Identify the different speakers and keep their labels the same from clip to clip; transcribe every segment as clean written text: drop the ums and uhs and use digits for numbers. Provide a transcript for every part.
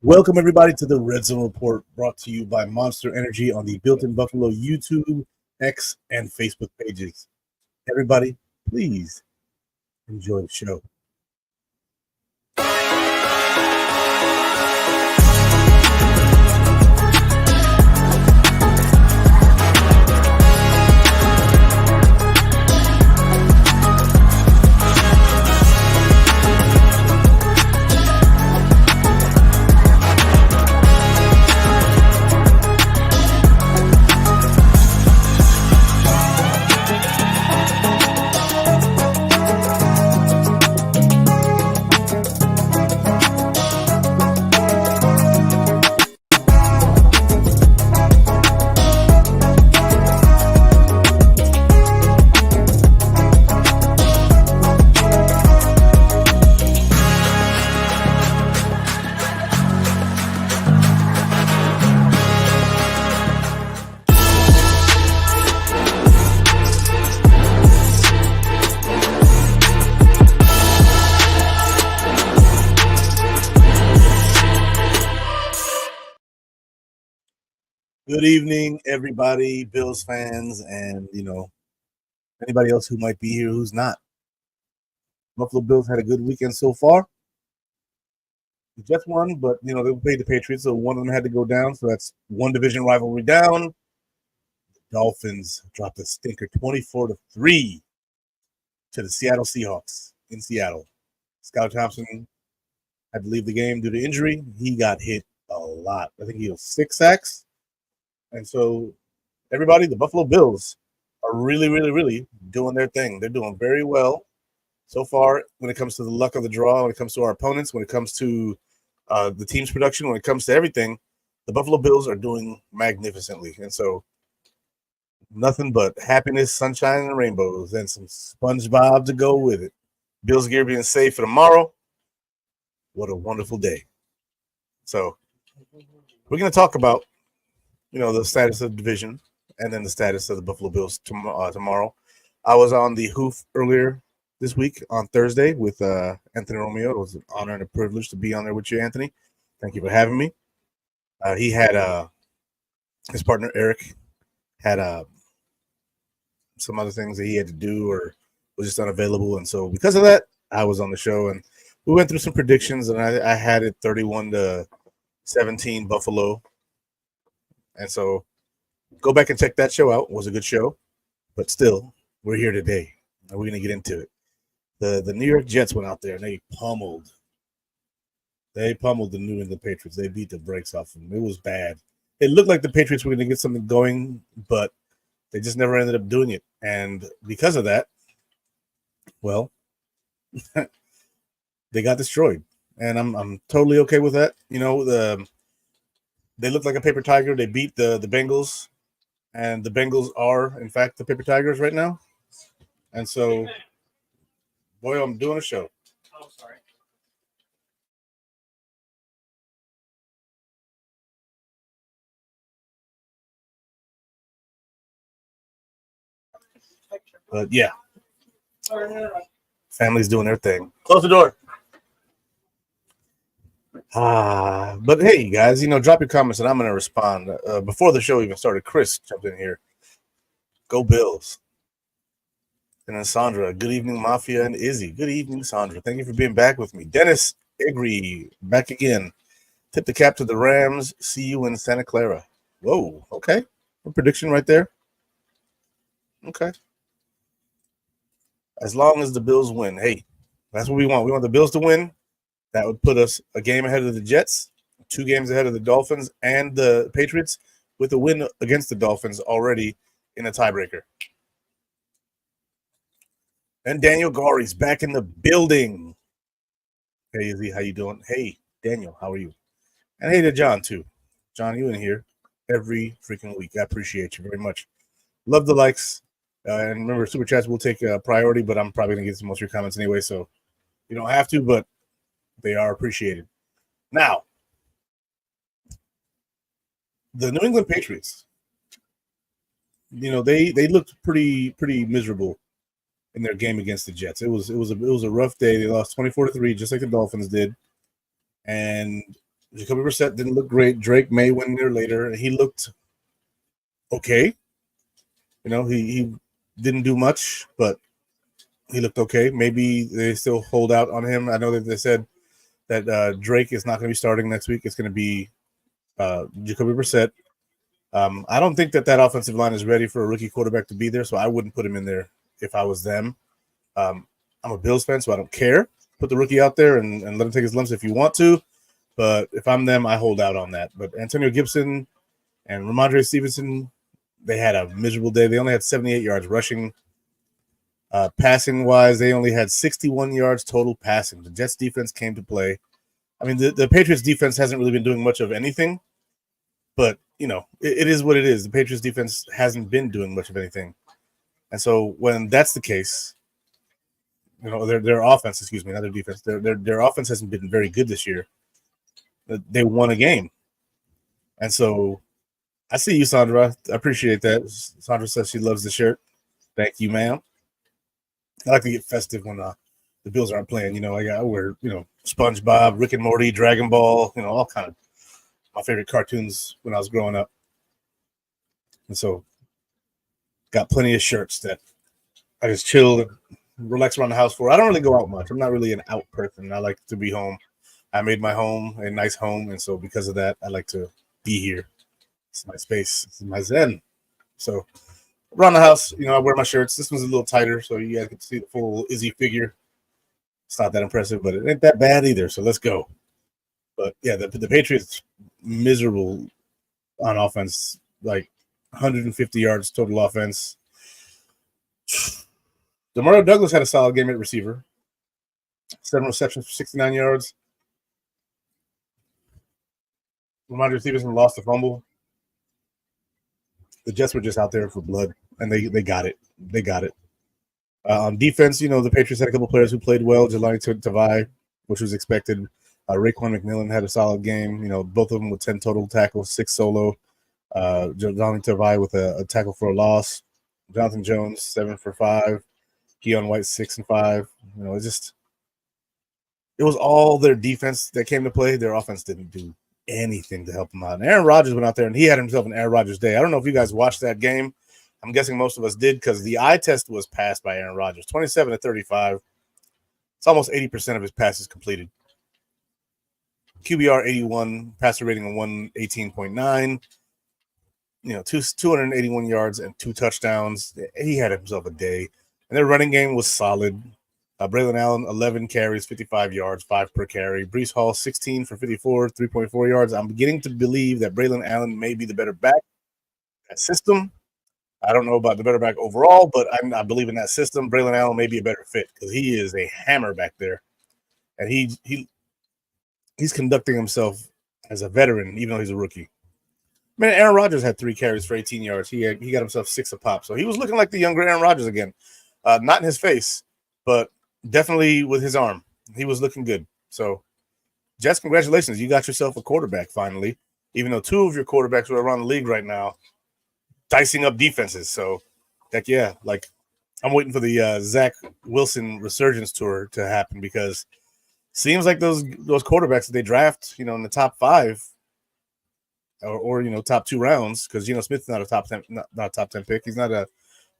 Speaker 1: Welcome, everybody, to the Redzone Report, brought to you by Monster Energy on the Built in Buffalo YouTube, X, and Facebook pages. Everybody, please enjoy the show. Good evening, everybody, Bills fans, and anybody else who might be here who's not. Buffalo Bills had a good weekend so far. The Jets won, but they played the Patriots, so one of them had to go down. So that's one division rivalry down. The Dolphins dropped a stinker, 24-3, to the Seattle Seahawks in Seattle. Skylar Thompson had to leave the game due to injury. He got hit a lot. I think he was 6 sacks. And so, everybody, the Buffalo Bills are really, really, really doing their thing. They're doing very well so far when it comes to the luck of the draw, when it comes to our opponents, when it comes to the team's production, when it comes to everything. The Buffalo Bills are doing magnificently. And so, nothing but happiness, sunshine, and rainbows, and some SpongeBob to go with it. Bills gear being safe for tomorrow. What a wonderful day. So, we're going to talk about the status of the division, and then the status of the Buffalo Bills tomorrow. I was on the Hoof earlier this week on Thursday with Anthony Romeo. It was an honor and a privilege to be on there with you, Anthony. Thank you for having me. He had his partner, Eric, had some other things that he had to do or was just unavailable. And so because of that, I was on the show, and we went through some predictions, and I had it 31-17 Buffalo. And so go back and check that show out. It was a good show. But still, we're here today, and we're going to get into it. The New York Jets went out there, and they pummeled the New England Patriots. They beat the brakes off them. It was bad. It looked like the Patriots were going to get something going, but they just never ended up doing it. And because of that, well, they got destroyed. And I'm totally okay with that. They look like a paper tiger. They beat the Bengals, and the Bengals are, in fact, the paper tigers right now. And so, boy, I'm doing a show. Oh, sorry. But yeah, family's doing their thing. Close the door. But hey, guys, drop your comments and I'm going to respond. Before the show even started, Chris jumped in here. Go Bills. And then Sandra, good evening, Mafia, and Izzy. Good evening, Sandra. Thank you for being back with me. Dennis Egri, back again. Tip the cap to the Rams. See you in Santa Clara. Whoa, okay. A prediction right there. Okay. As long as the Bills win. Hey, that's what we want. We want the Bills to win. That would put us a game ahead of the Jets, 2 games ahead of the Dolphins and the Patriots, with a win against the Dolphins already in a tiebreaker. And Daniel Gary's back in the building. Hey, Izzy, how you doing? Hey, Daniel, how are you? And hey to John, too. John, you in here every freaking week. I appreciate you very much. Love the likes. And remember, Super Chats will take priority, but I'm probably going to get some most of your comments anyway, so you don't have to, but they are appreciated. Now, the New England Patriots, they looked pretty miserable in their game against the Jets. It was a rough day. They lost 24-3, just like the Dolphins did. And Jacoby Brissett didn't look great. Drake may win there later. He looked okay. He didn't do much, but he looked okay. Maybe they still hold out on him. I know that they said that Drake is not going to be starting next week. It's going to be Jacoby Brissett. I don't think that offensive line is ready for a rookie quarterback to be there, so I wouldn't put him in there if I was them. I'm a Bills fan, so I don't care. Put the rookie out there and let him take his lumps if you want to. But if I'm them, I hold out on that. But Antonio Gibson and Ramondre Stevenson, they had a miserable day. They only had 78 yards rushing. Passing-wise, they only had 61 yards total passing. The Jets defense came to play. I mean, the Patriots defense hasn't really been doing much of anything. But, it is what it is. The Patriots defense hasn't been doing much of anything. And so when that's the case, their offense, excuse me, not their defense, their offense hasn't been very good this year. They won a game. And so I see you, Sandra. I appreciate that. Sandra says she loves the shirt. Thank you, ma'am. I like to get festive when the Bills aren't playing. I wear, SpongeBob, Rick and Morty, Dragon Ball, all kind of my favorite cartoons when I was growing up. And so got plenty of shirts that I just chill and relax around the house for. I don't really go out much. I'm not really an out person. I like to be home. I made my home a nice home, and so because of that, I like to be here. It's my space. It's my zen. So around the house, I wear my shirts. This one's a little tighter, so you guys can see the full Izzy figure. It's not that impressive, but it ain't that bad either. So let's go. But yeah, the Patriots miserable on offense, like 150 yards total offense. Demario Douglas had a solid game at receiver. 7 receptions for 69 yards. Ramondre Stevenson lost the fumble. The Jets were just out there for blood, and they got it. They got it. On defense, the Patriots had a couple players who played well. Jelani Tavai, which was expected. Raekwon McMillan had a solid game. Both of them with 10 total tackles, 6 solo. Jelani Tavai with a tackle for a loss. Jonathan Jones, 7 for 5. Keon White, 6 and 5. It was all their defense that came to play. Their offense didn't do anything to help them out. And Aaron Rodgers went out there and he had himself an Aaron Rodgers day. I don't know if you guys watched that game. I'm guessing most of us did because the eye test was passed by Aaron Rodgers, 27 to 35. It's almost 80% of his passes completed. QBR 81, passer rating of 118.9. 281 yards and 2 touchdowns. He had himself a day. And their running game was solid. Braylon Allen, 11 carries, 55 yards, 5 per carry. Breece Hall, 16 for 54, 3.4 yards. I'm beginning to believe that Braylon Allen may be the better back. That system, I don't know about the better back overall, but I believe in that system. Braylon Allen may be a better fit because he is a hammer back there. And he's conducting himself as a veteran, even though he's a rookie. Man, Aaron Rodgers had 3 carries for 18 yards. He got himself 6 a pop. So he was looking like the younger Aaron Rodgers again. Not in his face, but definitely with his arm. He was looking good. So, Jets, congratulations. You got yourself a quarterback finally, even though 2 of your quarterbacks are around the league right now, dicing up defenses. So, heck yeah. Like, I'm waiting for the Zach Wilson resurgence tour to happen because seems like those quarterbacks that they draft, in the top 5 or top 2 rounds, because Smith's not a top 10, not a top 10 pick. He's not a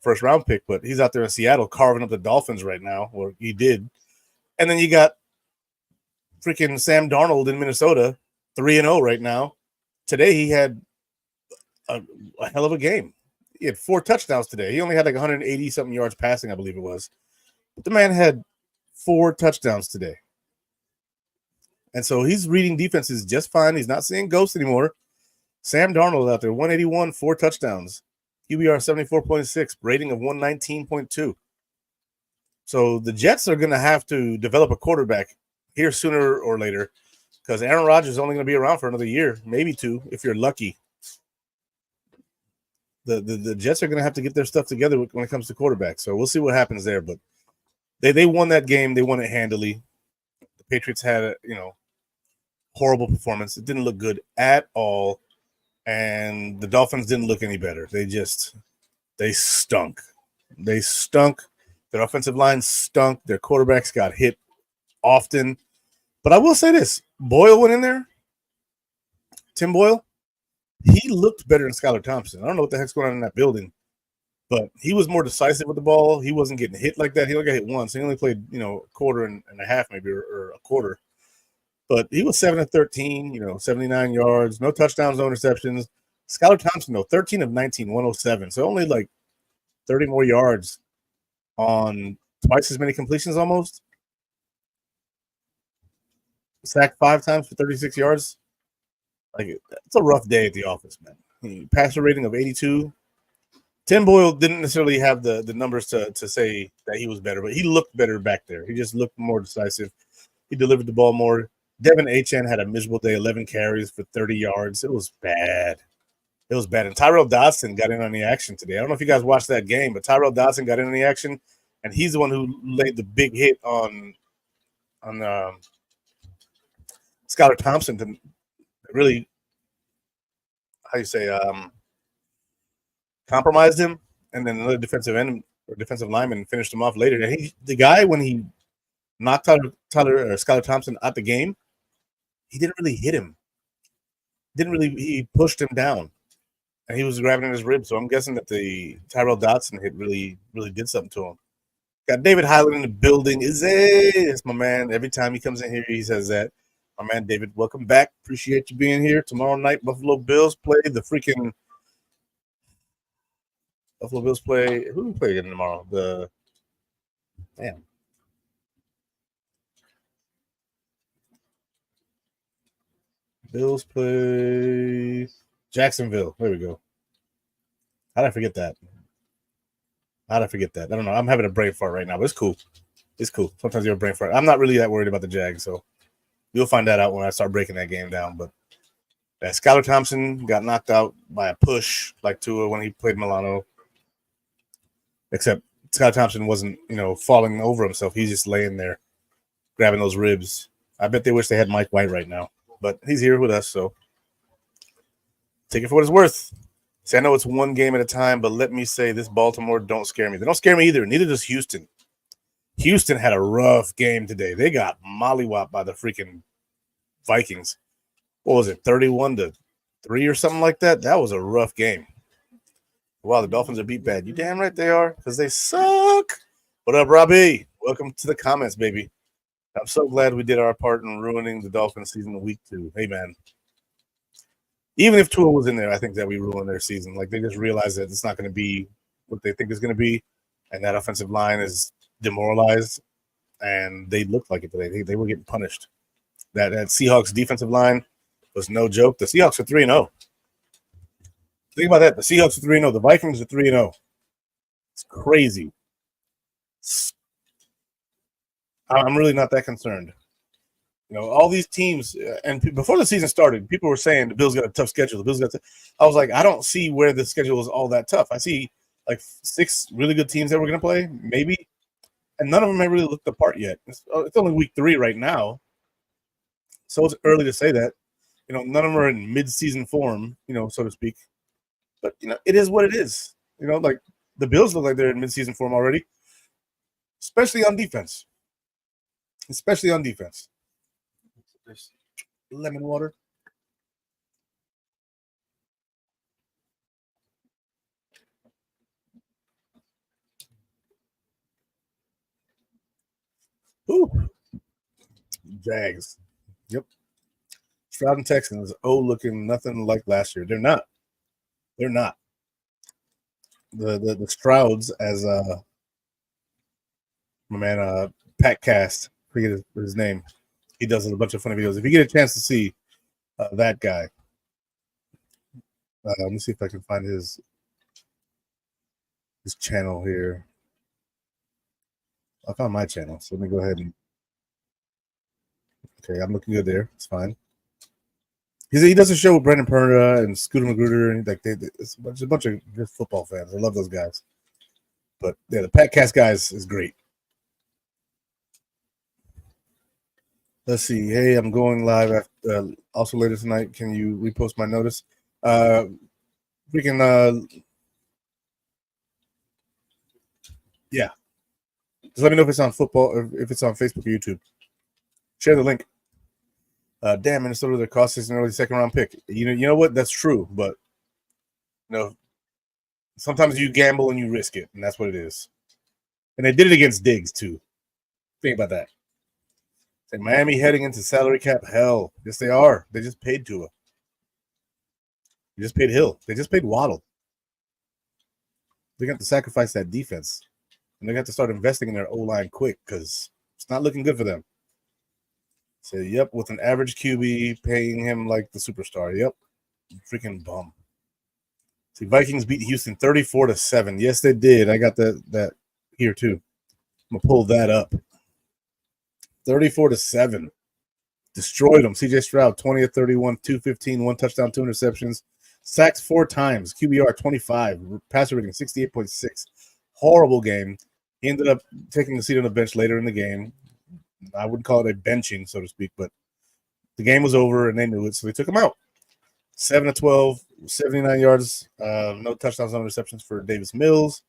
Speaker 1: first round pick, but he's out there in Seattle carving up the Dolphins right now, or he did. And then you got freaking Sam Darnold in Minnesota, 3-0 right now. Today he had a hell of a game. He had 4 touchdowns today. He only had like 180 something yards passing, I believe it was. But the man had 4 touchdowns today. And so he's reading defenses just fine. He's not seeing ghosts anymore. Sam Darnold out there, 181, 4 touchdowns. QBR 74.6, rating of 119.2. So the Jets are going to have to develop a quarterback here sooner or later because Aaron Rodgers is only going to be around for another year, maybe 2, if you're lucky. The Jets are going to have to get their stuff together when it comes to quarterback. So we'll see what happens there. But they won that game. They won it handily. The Patriots had a horrible performance. It didn't look good at all. And the Dolphins didn't look any better. They stunk. They stunk. Their offensive line stunk. Their quarterbacks got hit often. But I will say this. Boyle went in there. Tim Boyle, he looked better than Skylar Thompson. I don't know what the heck's going on in that building, but he was more decisive with the ball. He wasn't getting hit like that. He only got hit once. He only played, a quarter and a half maybe, or a quarter. But he was 7 of 13, 79 yards, no touchdowns, no interceptions. Skylar Thompson, though, 13 of 19, 107. So only like 30 more yards on twice as many completions almost. Sacked 5 times for 36 yards. Like, it's a rough day at the office, man. Passer rating of 82. Tim Boyle didn't necessarily have the numbers to say that he was better, but he looked better back there. He just looked more decisive. He delivered the ball more. Devin Achane had a miserable day, 11 carries for 30 yards. It was bad. It was bad. And Tyrell Dodson got in on the action today. I don't know if you guys watched that game, but Tyrell Dodson got in on the action, and he's the one who laid the big hit on Skylar Thompson to really, how you say, compromised him, and then another defensive end or defensive lineman finished him off later. And the guy, when he knocked Skylar Thompson out the game, he didn't really hit him. He pushed him down, and he was grabbing at his ribs. So I'm guessing that the Tyrell Dodson hit really, really did something to him. Got David Highland in the building. It's my man. Every time he comes in here, he says that. My man, David, welcome back. Appreciate you being here. Tomorrow night, Buffalo Bills play the freaking Buffalo Bills play. Who do we play again tomorrow? Bills play Jacksonville. There we go. How did I forget that? I don't know. I'm having a brain fart right now, but it's cool. It's cool. Sometimes you're a brain fart. I'm not really that worried about the Jags, so you'll find that out when I start breaking that game down. But Skylar Thompson got knocked out by a push like Tua when he played Milano. Except Skylar Thompson wasn't, falling over himself. He's just laying there, grabbing those ribs. I bet they wish they had Mike White right now. But he's here with us, so take it for what it's worth. See, I know it's one game at a time, but let me say this Baltimore don't scare me. They don't scare me either. Neither does Houston. Houston had a rough game today. They got mollywopped by the freaking Vikings. What was it, 31-3 or something like that? That was a rough game. Wow, the Dolphins are beat bad. You damn right they are, because they suck. What up, Robbie? Welcome to the comments, baby. I'm so glad we did our part in ruining the Dolphins season week 2. Hey, man. Even if Tua was in there, I think that we ruined their season. Like, they just realized that it's not going to be what they think it's going to be, and that offensive line is demoralized, and they looked like it today. They were getting punished. That Seahawks defensive line was no joke. The Seahawks are 3-0. Think about that. The Seahawks are 3-0. The Vikings are 3-0. It's crazy. I'm really not that concerned. All these teams, and before the season started, people were saying the Bills got a tough schedule. I was like, I don't see where the schedule is all that tough. I see like 6 really good teams that we're going to play, maybe, and none of them have really looked the part yet. It's only week 3 right now, so it's early to say that. None of them are in mid-season form, so to speak. But, it is what it is. Like the Bills look like they're in mid-season form already, especially on defense. There's lemon water. Ooh. Jags. Yep. Stroud and Texans, looking nothing like last year. They're not. The Strouds, as my man Pat Cast, forget his name. He does a bunch of funny videos. If you get a chance to see that guy, let me see if I can find his channel here. I found my channel, so let me go ahead and. Okay, I'm looking good there. It's fine. He does a show with Brendan Perna and Scooter Magruder, and it's a bunch of good football fans. I love those guys. But yeah, the Pat Cast guys is great. Let's see. Hey, I'm going live also later tonight. Can you repost my notice? Yeah. Just let me know if it's on football or if it's on Facebook or YouTube. Share the link. Damn, Minnesota, their cost is an early second round pick. You know what? That's true, but sometimes you gamble and you risk it, and that's what it is. And they did it against Diggs too. Think about that. And Miami heading into salary cap hell. Yes, they are. They just paid Tua. They just paid Hill. They just paid Waddle. They got to sacrifice that defense, and they got to start investing in their O line quick because it's not looking good for them. So, yep, with an average QB paying him like the superstar. Yep, freaking bum. See, Vikings beat Houston 34-7. Yes, they did. I got that here too. I'm gonna pull that up. 34-7. Destroyed them. CJ Stroud 20 of 31, 215, 1 touchdown, 2 interceptions. Sacks 4 times. QBR 25. Passer rating 68.6. Horrible game. He ended up taking the seat on the bench later in the game. I wouldn't call it a benching, so to speak, but the game was over and they knew it, so they took him out. 7 of 12, 79 yards, no touchdowns, no interceptions for Davis Mills.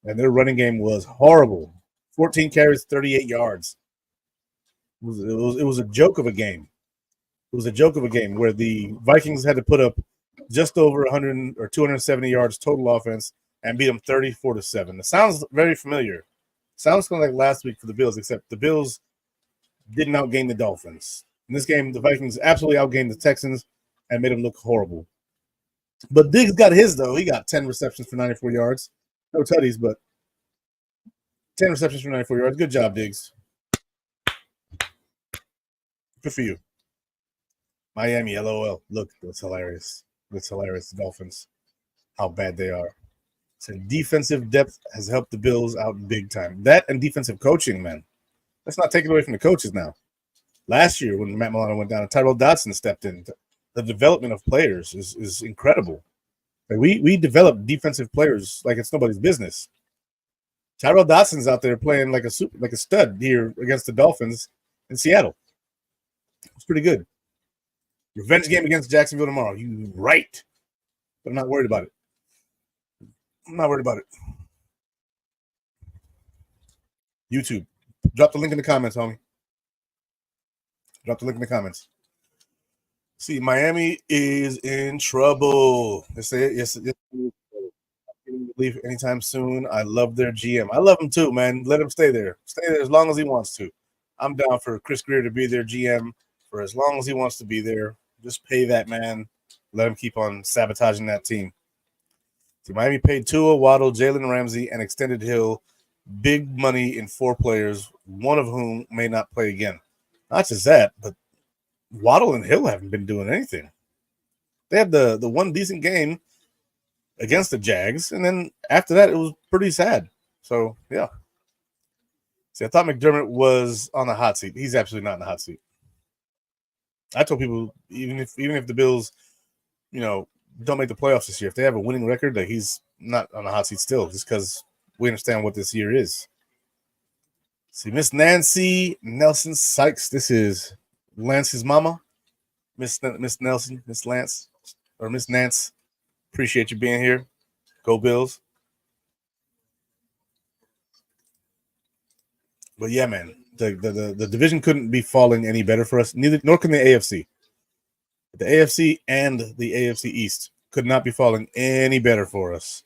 Speaker 1: And their running game was horrible. 14 carries, 38 yards. It was a joke of a game. It was a joke of a game where the Vikings had to put up just over 100 or 270 yards total offense and beat them 34-7. It sounds very familiar. Sounds kind of like last week for the Bills, except the Bills didn't outgain the Dolphins. In this game, the Vikings absolutely outgained the Texans and made them look horrible. But Diggs got his, though. He got 10 receptions for 94 yards. No tutties, but 10 receptions for 94 yards. Good job, Diggs. Good for you. Miami, LOL. Look, that's hilarious. That's hilarious. The Dolphins, how bad they are. So defensive depth has helped the Bills out big time. That and defensive coaching, man. Let's not take it away from the coaches now. Last year, when Matt Milano went down and Tyrell Dodson stepped in, the development of players is incredible. Like we develop defensive players like it's nobody's business. Tyrell Dodson's out there playing like a stud here against the Dolphins in Seattle. It's pretty good. Revenge game against Jacksonville tomorrow. You right. But I'm not worried about it. I'm not worried about it. YouTube. Drop the link in the comments, homie. Drop the link in the comments. See, Miami is in trouble. Yes, leave anytime soon. I love their GM. I love him too, man. Let him stay there. Stay there as long as he wants to. I'm down for Chris Greer to be their GM for as long as he wants to be there. Just pay that man. Let him keep on sabotaging that team. So Miami paid Tua, Waddle, Jalen Ramsey, and extended Hill big money in 4 players, one of whom may not play again. Not just that, but Waddle and Hill haven't been doing anything. They had the one decent game against the Jags, and then after that, it was pretty sad. So, yeah. See, I thought McDermott was on the hot seat. He's absolutely not in the hot seat. I told people, even if the Bills, don't make the playoffs this year, if they have a winning record, that he's not on the hot seat still, just because we understand what this year is. See, Miss Nancy Nelson Sykes. This is Lance's mama. Miss Nelson, Miss Lance, or Miss Nance. Appreciate you being here. Go Bills. But yeah, man, the division couldn't be falling any better for us. Nor can the AFC. The AFC and the AFC East could not be falling any better for us.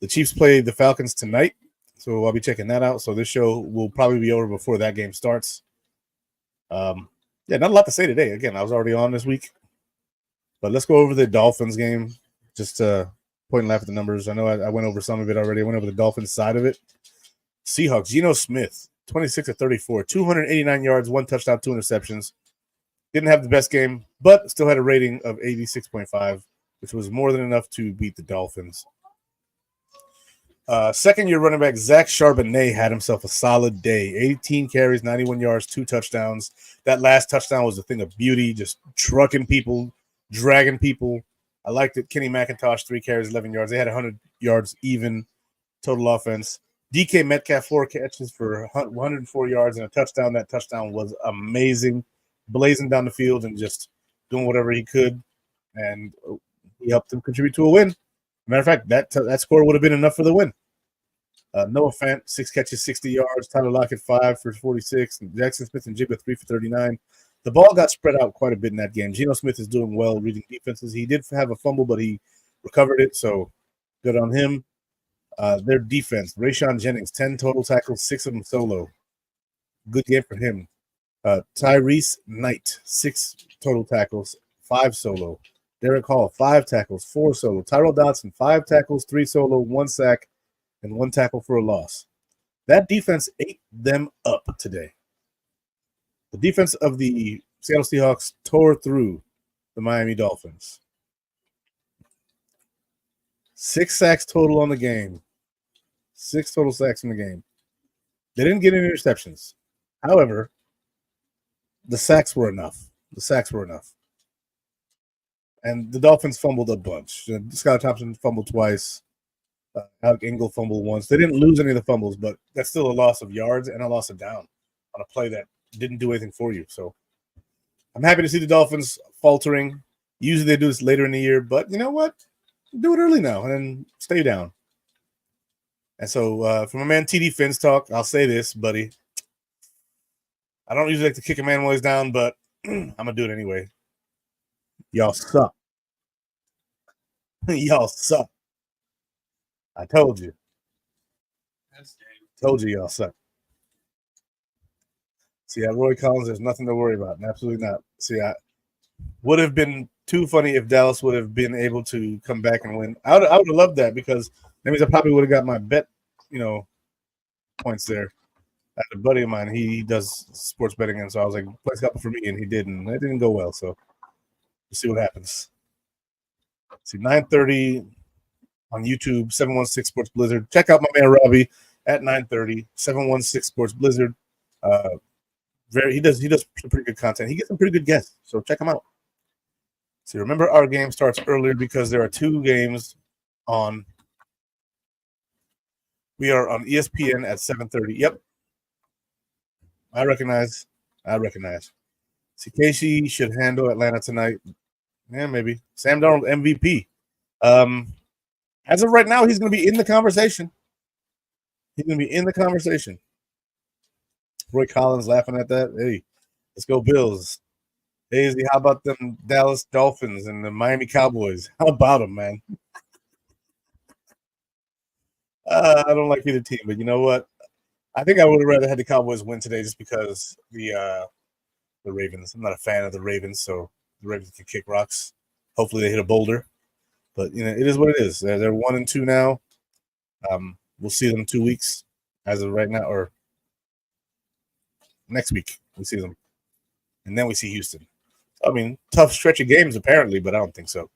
Speaker 1: The Chiefs play the Falcons tonight, so I'll be checking that out. So this show will probably be over before that game starts. Yeah, not a lot to say today. Again, I was already on this week. But let's go over the Dolphins game. Just point and laugh at the numbers. I know I went over some of it already. I went over the Dolphins side of it. Seahawks, Geno Smith, 26 of 34, 289 yards, 1 touchdown, 2 interceptions. Didn't have the best game, but still had a rating of 86.5, which was more than enough to beat the Dolphins. Second-year running back Zach Charbonnet had himself a solid day. 18 carries, 91 yards, 2 touchdowns. That last touchdown was a thing of beauty, just trucking people, dragging people. I liked it. Kenny McIntosh, 3 carries, 11 yards. They had 100 yards even total offense. DK Metcalf, 4 catches for 104 yards and a touchdown. That touchdown was amazing, blazing down the field and just doing whatever he could. And he helped them contribute to a win. Matter of fact, that score would have been enough for the win. Noah Fant, 6 catches, 60 yards. Tyler Lockett, 5 for 46. And Jackson Smith and Jigba, 3 for 39. The ball got spread out quite a bit in that game. Geno Smith is doing well reading defenses. He did have a fumble, but he recovered it, so good on him. Their defense, Rayshon Jennings, 10 total tackles, 6 of them solo. Good game for him. Tyrese Knight, 6 total tackles, 5 solo. Derek Hall, 5 tackles, 4 solo. Tyrell Dodson, 5 tackles, 3 solo, 1 sack, and 1 tackle for a loss. That defense ate them up today. The defense of the Seattle Seahawks tore through the Miami Dolphins. 6 sacks total on the game. 6 total sacks in the game. They didn't get any interceptions. However, the sacks were enough. And the Dolphins fumbled a bunch. Scott Thompson fumbled twice. Alec Engel fumbled once. They didn't lose any of the fumbles, but that's still a loss of yards and a loss of down on a play that didn't do anything for you. So I'm happy to see the Dolphins faltering. Usually they do this later in the year, but you know what? Do it early now and then stay down. And so from my man TD Finn's talk, I'll say this, buddy. I don't usually like to kick a man while he's down, but I'm going to do it anyway. Y'all suck. Y'all suck. I told you. Told you y'all suck. See, Roy Collins, there's nothing to worry about. Absolutely not. See, I would have been too funny if Dallas would have been able to come back and win. I would have loved that because that means I probably would have got my bet, points there. I had a buddy of mine. He does sports betting, and so I was like, "Place a couple for me," and he did, and it didn't go well. So we'll see what happens. See, 9:30 on YouTube, 716 Sports Blizzard. Check out my man Robbie at 9:30, 716 Sports Blizzard. He does some pretty good content. He gets some pretty good guests, so check him out. See, remember our game starts earlier because there are 2 games on. We are on ESPN at 7:30. Yep. I recognize. See, Casey should handle Atlanta tonight. Yeah, maybe. Sam Darnold, MVP. As of right now, he's going to be in the conversation. Roy Collins laughing at that. Hey, let's go Bills. Hey, how about them Dallas Dolphins and the Miami Cowboys? How about them, man? I don't like either team, but you know what? I think I would have rather had the Cowboys win today just because the Ravens. I'm not a fan of the Ravens, so the Ravens can kick rocks. Hopefully they hit a boulder. But it is what it is. They're 1-2 now. We'll see them 2 weeks as of right now, or next week we see them, and then we see Houston. I mean, tough stretch of games apparently, but I don't think so.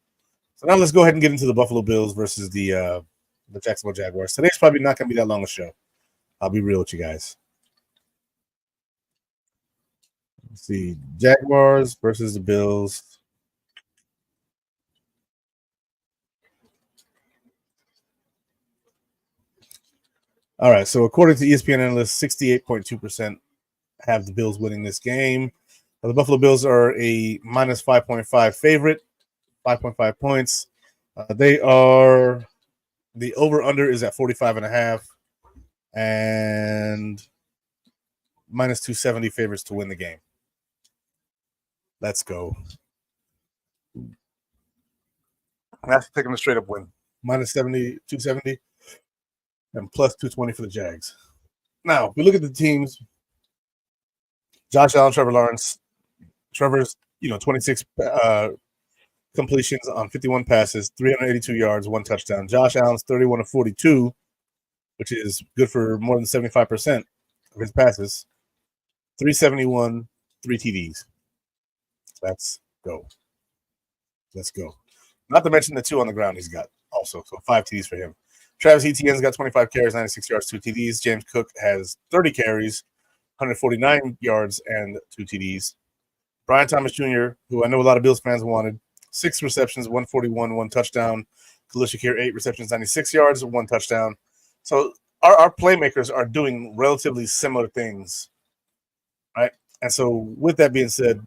Speaker 1: So now let's go ahead and get into the Buffalo Bills versus the Jacksonville Jaguars. Today's probably not going to be that long a show. I'll be real with you guys. Let's see, Jaguars versus the Bills. All right, so according to ESPN analysts, 68.2% have the Bills winning this game. The Buffalo Bills are a minus 5.5 favorite, 5.5 points. The over-under is at 45.5, and minus 270 favorites to win the game. Let's go. That's taking a straight-up win. Minus 270, and plus 220 for the Jags. Now, if we look at the teams, Josh Allen, Trevor Lawrence. Trevor's, 26 completions on 51 passes, 382 yards, 1 touchdown. Josh Allen's 31 of 42, which is good for more than 75% of his passes. 371, 3 TDs. Let's go. Not to mention the 2 on the ground he's got also, so 5 TDs for him. Travis Etienne's got 25 carries, 96 yards, 2 TDs. James Cook has 30 carries, 149 yards, and 2 TDs. Brian Thomas Jr., who I know a lot of Bills fans wanted, 6 receptions, 141, 1 touchdown. Khalil Shakir, 8 receptions, 96 yards, 1 touchdown. So our playmakers are doing relatively similar things, right? And so with that being said,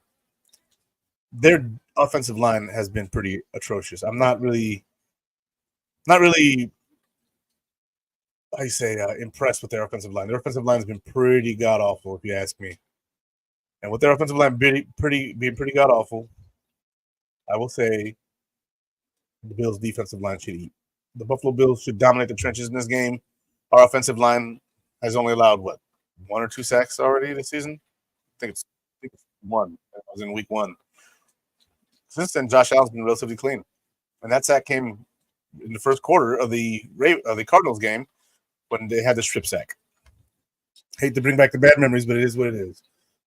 Speaker 1: their offensive line has been pretty atrocious. I'm not really impressed with their offensive line. Their offensive line has been pretty god-awful, if you ask me. And with their offensive line being pretty god awful, I will say the Bills' defensive line should eat. The Buffalo Bills should dominate the trenches in this game. Our offensive line has only allowed what, 1 or 2 sacks already this season. I think it's one. It was in week 1. Since then, Josh Allen's been relatively clean, and that sack came in the first quarter of the Cardinals game when they had the strip sack. Hate to bring back the bad memories, but it is what it is.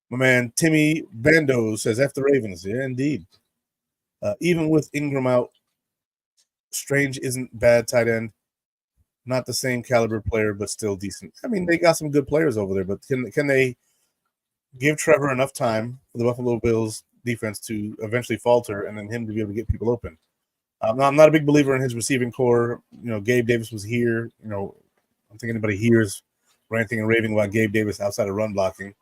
Speaker 1: My man Timmy Bando says, F the Ravens. Yeah, indeed. Even with Ingram out, Strange isn't bad tight end. Not the same caliber player, but still decent. I mean, they got some good players over there, but can they give Trevor enough time for the Buffalo Bills defense to eventually falter and then him to be able to get people open? I'm not a big believer in his receiving core. You know, Gabe Davis was here. You know, I don't think anybody hears ranting and raving about Gabe Davis outside of run blocking.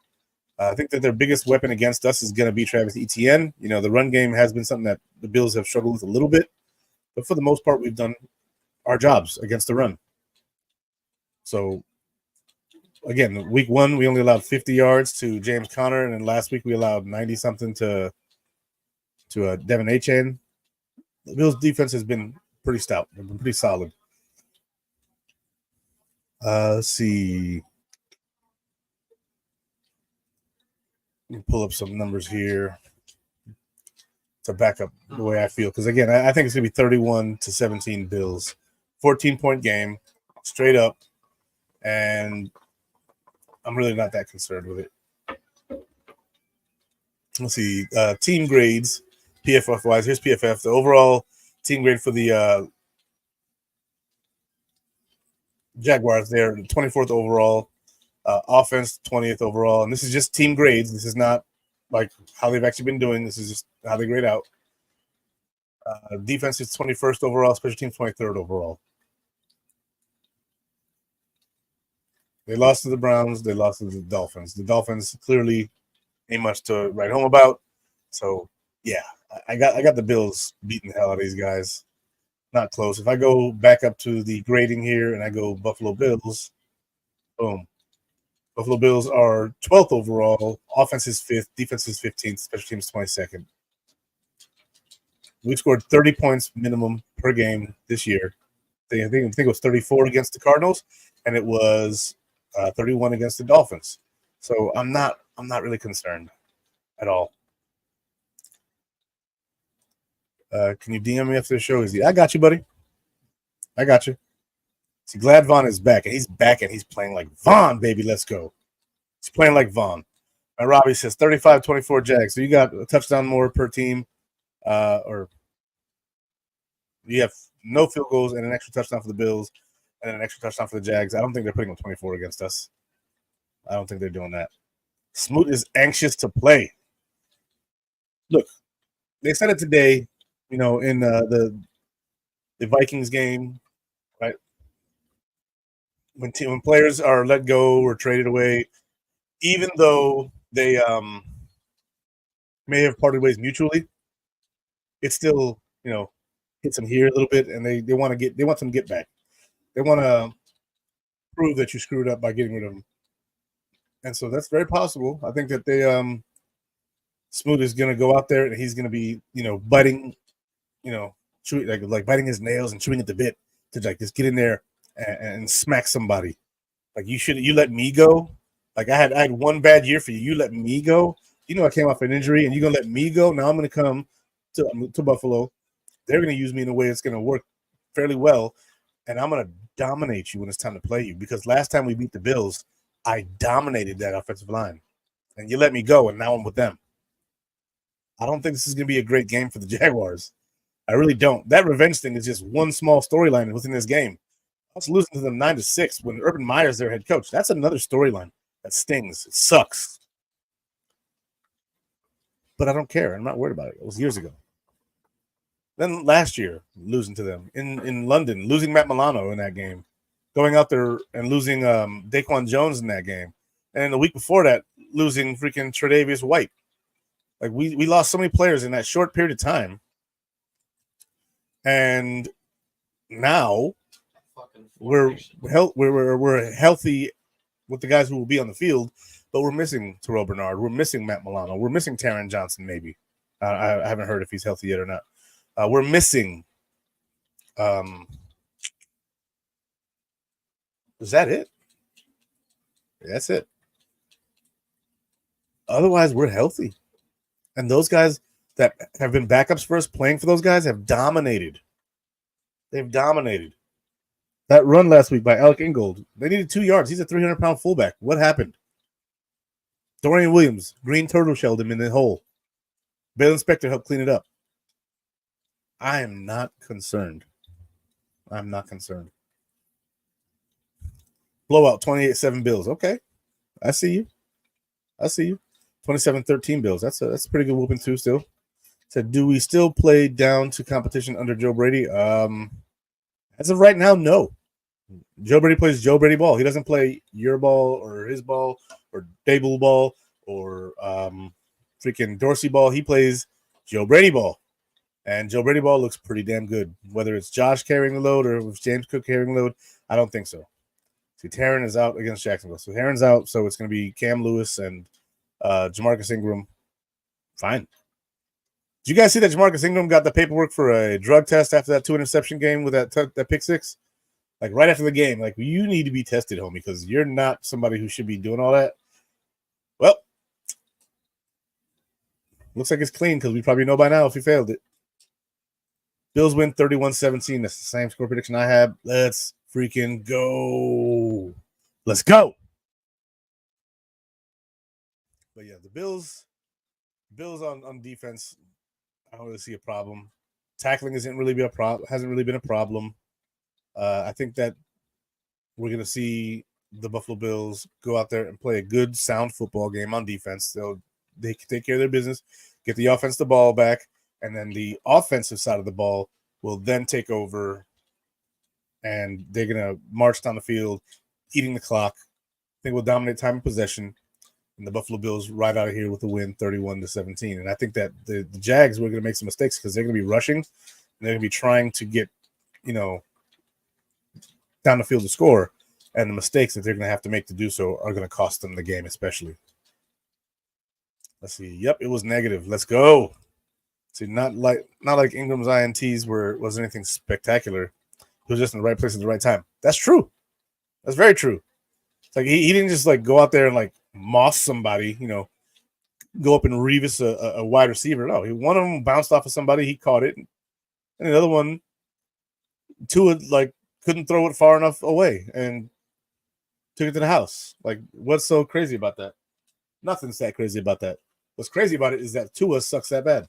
Speaker 1: I think that their biggest weapon against us is going to be Travis Etienne. You know, the run game has been something that the Bills have struggled with a little bit, but for the most part, we've done our jobs against the run. So, again, week 1, we only allowed 50 yards to James Conner, and then last week we allowed 90-something to Devin Achane. The Bills' defense has been pretty stout. They've been pretty solid. Let's see. Let me pull up some numbers here to back up the way I feel. Because, again, I think it's going to be 31-17 Bills. 14-point game, straight up. And I'm really not that concerned with it. Let's see. Team grades, PFF-wise. Here's PFF. The overall team grade for the Jaguars, they're 24th overall. Offense, 20th overall. And this is just team grades. This is not like how they've actually been doing. This is just how they grade out. Defense is 21st overall. Special teams, 23rd overall. They lost to the Browns. They lost to the Dolphins. The Dolphins clearly ain't much to write home about. So, yeah, I got the Bills beating the hell out of these guys. Not close. If I go back up to the grading here and I go Buffalo Bills, boom. Buffalo Bills are 12th overall. Offense is 5th. Defense is 15th. Special teams 22nd. We scored 30 points minimum per game this year. I think it was 34 against the Cardinals, and it was 31 against the Dolphins. So I'm not really concerned at all. Can you DM me after the show? I got you, buddy. I got you. See, glad Vaughn is back, and he's back, and he's playing like Vaughn, baby. Let's go. He's playing like Vaughn. And Robbie says 35-24 Jags. So you got a touchdown more per team, or you have no field goals and an extra touchdown for the Bills and an extra touchdown for the Jags. I don't think they're putting up 24 against us. I don't think they're doing that. Smoot is anxious to play. Look, they said it today, you know, in the Vikings game, right? When players are let go or traded away, even though they may have parted ways mutually, it's still, you know, hits them here a little bit, and they want some get back. They want to prove that you screwed up by getting rid of them, and so that's very possible. I think that they Smoot is going to go out there and he's going to be, you know, biting, you know, chewing, like biting his nails and chewing at the bit to like just get in there and smack somebody. Like you let me go. Like I had one bad year for you. You let me go. You know I came off an injury and you're gonna let me go. Now I'm gonna come to Buffalo. They're gonna use me in a way that's gonna work fairly well, and I'm gonna dominate you when it's time to play you. Because last time we beat the Bills, I dominated that offensive line, and you let me go, and now I'm with them. I don't think this is gonna be a great game for the Jaguars. I really don't. That revenge thing is just one small storyline within this game. I was losing to them 9-6 when Urban Meyer's their head coach. That's another storyline that stings. It sucks. But I don't care. I'm not worried about it. It was years ago. Then last year, losing to them in London, losing Matt Milano in that game, going out there and losing Daquan Jones in that game, and the week before that, losing freaking Tre'Davious White. Like we lost so many players in that short period of time, and now we're healthy with the guys who will be on the field, but we're missing Terrell Bernard. We're missing Matt Milano. We're missing Taron Johnson, maybe. I haven't heard if he's healthy yet or not. We're missing. Is that it? That's it. Otherwise, we're healthy. And those guys that have been backups for us playing for those guys have dominated. They've dominated. That run last week by Alec Ingold, they needed 2 yards. He's a 300-pound fullback. What happened? Dorian Williams, green turtle shelled him in the hole. Bail Inspector helped clean it up. I am not concerned. I'm not concerned. Blowout, 28-7 Bills. Okay. I see you. 27-13 Bills. That's a pretty good whooping too still. Said, do we still play down to competition under Joe Brady? As of right now, no. Joe Brady plays Joe Brady ball. He doesn't play your ball or his ball or Dable ball or freaking Dorsey ball. He plays Joe Brady ball. And Joe Brady ball looks pretty damn good. Whether it's Josh carrying the load or with James Cook carrying the load, I don't think so. See, Taron is out against Jacksonville. So Taron's out, so it's going to be Cam Lewis and Jamarcus Ingram. Fine. Did you guys see that Jamarcus Ingram got the paperwork for a drug test after that 2-interception game with that pick six? Like right after the game, like you need to be tested, homie, because you're not somebody who should be doing all that. Well, looks like it's clean because we probably know by now if he failed it. Bills win 31-17. That's the same score prediction I had. Let's freaking go. Let's go. But yeah, the Bills on defense, I don't really see a problem. Tackling hasn't really been a problem. I think that we're going to see the Buffalo Bills go out there and play a good, sound football game on defense. They can take care of their business, get the offense the ball back, and then the offensive side of the ball will then take over, and they're going to march down the field, eating the clock. I think we'll dominate time of possession, and the Buffalo Bills ride out of here with a win 31-17. And I think that the Jags were going to make some mistakes because they're going to be rushing, and they're going to be trying to get, down the field to score, and the mistakes that they're going to have to make to do so are going to cost them the game, especially. Let's see. Yep, it was negative. Let's go. See, not like Ingram's INTs was anything spectacular. He was just in the right place at the right time. That's true. That's very true. It's like he didn't just like go out there and like moss somebody, go up and Revis a wide receiver. No, one of them bounced off of somebody, he caught it, and the other one, Tua couldn't throw it far enough away and took it to the house. Like, what's so crazy about that? Nothing's that crazy about that. What's crazy about it is that Tua sucks that bad.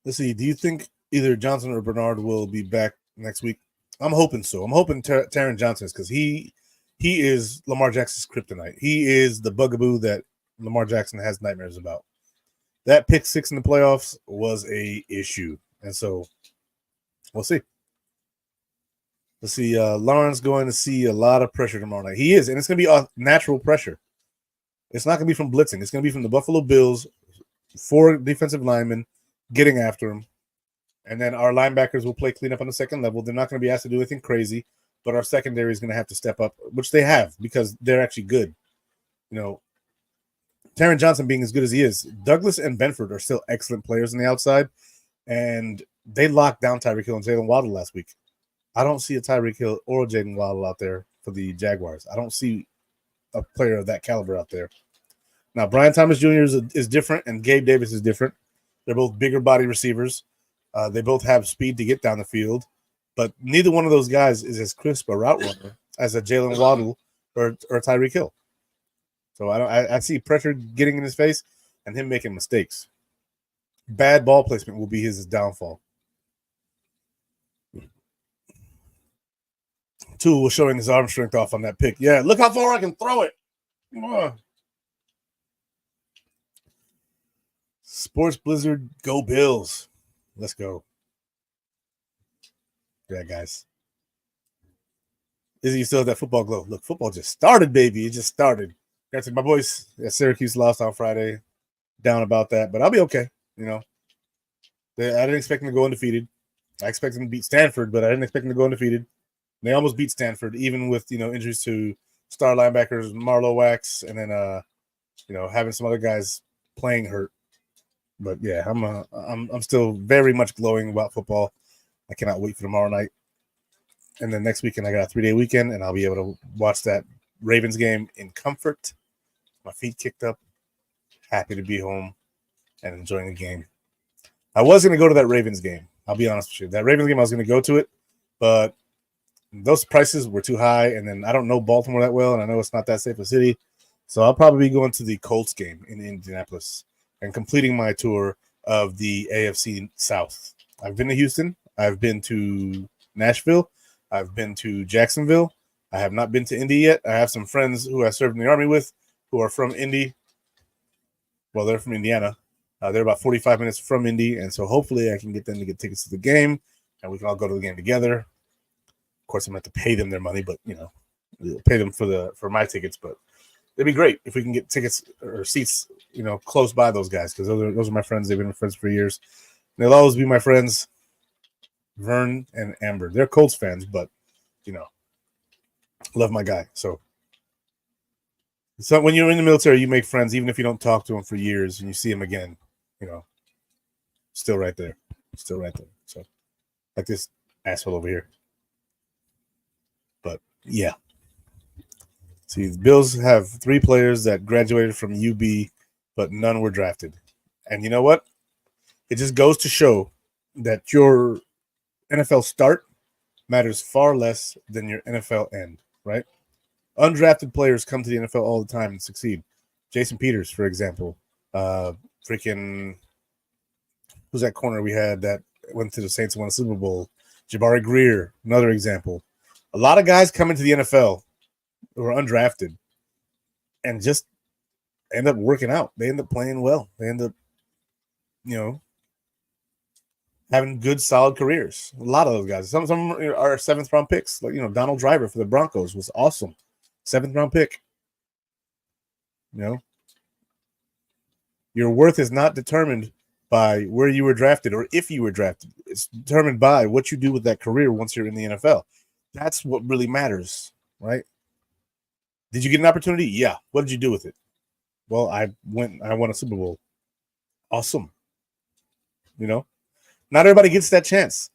Speaker 1: Let's see. Do you think either Johnson or Bernard will be back next week? I'm hoping so. I'm hoping Taron Johnson is, because he is Lamar Jackson's kryptonite. He is the bugaboo that Lamar Jackson has nightmares about. That pick six in the playoffs was a issue, and so we'll see. Let's see. Lawrence going to see a lot of pressure tomorrow night. He is, and it's going to be a natural pressure. It's not going to be from blitzing. It's going to be from the Buffalo Bills, 4 defensive linemen getting after him, and then our linebackers will play cleanup on the second level. They're not going to be asked to do anything crazy, but our secondary is going to have to step up, which they have because they're actually good. Taron Johnson being as good as he is, Douglas and Benford are still excellent players on the outside, and they locked down Tyreek Hill and Jalen Waddle last week. I don't see a Tyreek Hill or Jalen Waddle out there for the Jaguars. I don't see a player of that caliber out there. Now, Brian Thomas Jr. is different, and Gabe Davis is different. They're both bigger body receivers. They both have speed to get down the field, but neither one of those guys is as crisp a route runner as a Jalen Waddle or Tyreek Hill. So I see pressure getting in his face and him making mistakes. Bad ball placement will be his downfall. Tua was showing his arm strength off on that pick. Yeah, look how far I can throw it. Sports Blizzard, go Bills. Let's go. Yeah, guys. Izzy, you still have that football glow. Look, football just started, baby. It just started. My boys at Syracuse lost on Friday. Down about that, but I'll be okay. I didn't expect them to go undefeated. I expected them to beat Stanford, but I didn't expect them to go undefeated. They almost beat Stanford, even with injuries to star linebackers Marlowe Wax, and then having some other guys playing hurt. But yeah, I'm still very much glowing about football. I cannot wait for tomorrow night. And then next weekend I got a 3-day weekend, and I'll be able to watch that Ravens game in comfort. My feet kicked up, happy to be home and enjoying the game. I was going to go to that Ravens game. I'll be honest with you. That Ravens game, I was going to go to it, but those prices were too high, and then I don't know Baltimore that well, and I know it's not that safe a city. So I'll probably be going to the Colts game in Indianapolis and completing my tour of the AFC South. I've been to Houston. I've been to Nashville. I've been to Jacksonville. I have not been to Indy yet. I have some friends who I served in the Army with who are from Indy. Well, they're from Indiana. They're about 45 minutes from Indy, and so hopefully I can get them to get tickets to the game, and we can all go to the game together. Of course, I'm going to have to pay them their money, but, pay them for my tickets. But it'd be great if we can get tickets or seats, close by those guys, because those are my friends. They've been my friends for years. And they'll always be my friends, Vern and Amber. They're Colts fans, but, love my guy. So when you're in the military, you make friends, even if you don't talk to them for years, and you see them again, still right there. Still right there. So, like this asshole over here. But, yeah. See, the Bills have 3 players that graduated from UB, but none were drafted. And you know what? It just goes to show that your NFL start matters far less than your NFL end, right? Undrafted players come to the NFL all the time and succeed. Jason Peters, for example. Who's that corner we had that went to the Saints and won a Super Bowl? Jabari Greer, another example. A lot of guys come into the NFL who are undrafted and just end up working out. They end up playing well. They end up, having good, solid careers. A lot of those guys. Some are 7th-round picks. Like, Donald Driver for the Broncos was awesome. 7th-round pick. Your worth is not determined by where you were drafted or if you were drafted. It's determined by what you do with that career once you're in the NFL. That's what really matters, right? Did you get an opportunity? Yeah. What did you do with it? Well, I won a Super Bowl. Awesome. Not everybody gets that chance,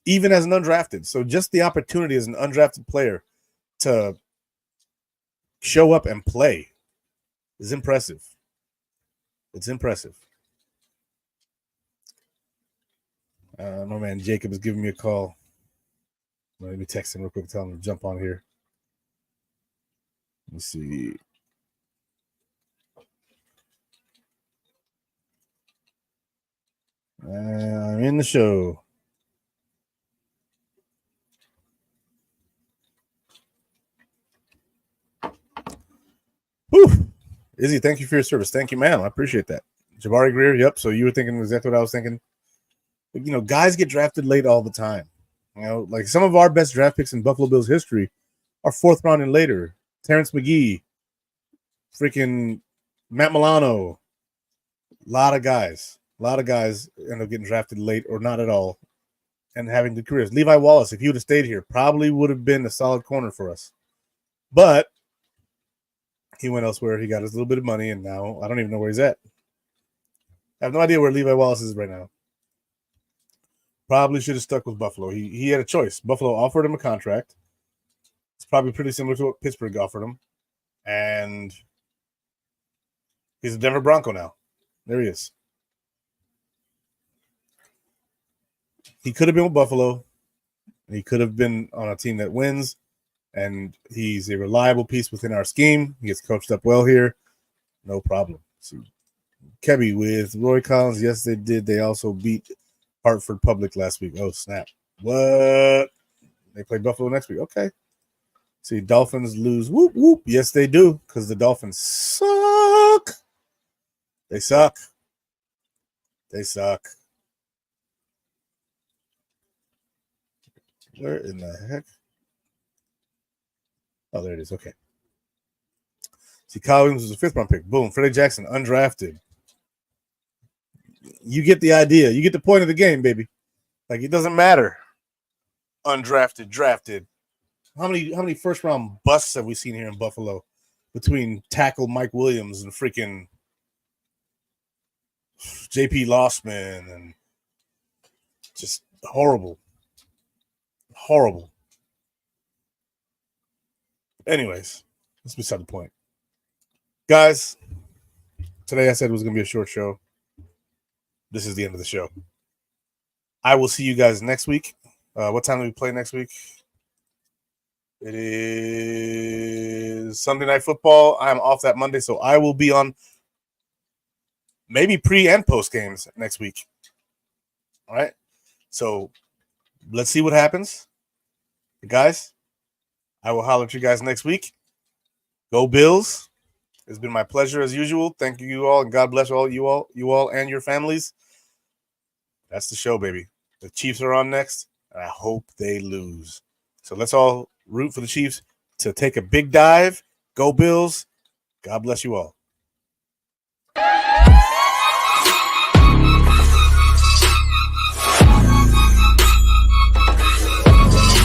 Speaker 1: even as an undrafted. So just the opportunity as an undrafted player to show up and play is impressive. It's impressive. My man Jacob is giving me a call. Let me text him real quick, tell him to jump on here. Let's see. I'm in the show. Whew. Izzy, thank you for your service. Thank you, ma'am. I appreciate that. Jabari Greer, yep. So you were thinking exactly what I was thinking. But, guys get drafted late all the time. Like some of our best draft picks in Buffalo Bills history are 4th round and later. Terrence McGee, freaking Matt Milano. A lot of guys end up getting drafted late or not at all and having good careers. Levi Wallace, if he would have stayed here, probably would have been a solid corner for us. But he went elsewhere. He got his little bit of money, and now I don't even know where he's at. I have no idea where Levi Wallace is right now. Probably should have stuck with Buffalo. He had a choice. Buffalo offered him a contract. It's probably pretty similar to what Pittsburgh offered him. And he's a Denver Bronco now. There he is. He could have been with Buffalo. He could have been on a team that wins. And he's a reliable piece within our scheme. He gets coached up well here. No problem. See, Kebby with Roy Collins. Yes, they did. They also beat Hartford Public last week. Oh, snap. What? They play Buffalo next week. Okay. See, Dolphins lose. Whoop, whoop. Yes, they do, because the Dolphins suck. They suck. They suck. Where in the heck? Oh, there it is. Okay. See, Kyle Williams was a 5th-round pick. Boom. Freddie Jackson, undrafted. You get the idea. You get the point of the game, baby. Like, it doesn't matter. Undrafted, drafted. How many first round busts have we seen here in Buffalo between tackle Mike Williams and freaking JP Lossman and just horrible. Horrible. Anyways, that's beside the point. Guys, today I said it was going to be a short show. This is the end of the show. I will see you guys next week. What time do we play next week? It is Sunday Night Football. I'm off that Monday, so I will be on maybe pre and post games next week. All right? So let's see what happens. Guys, I will holler at you guys next week. Go Bills. It's been my pleasure as usual. Thank you all, and God bless you all and your families. That's the show, baby. The Chiefs are on next, and I hope they lose. So let's all root for the Chiefs to take a big dive. Go Bills. God bless you all.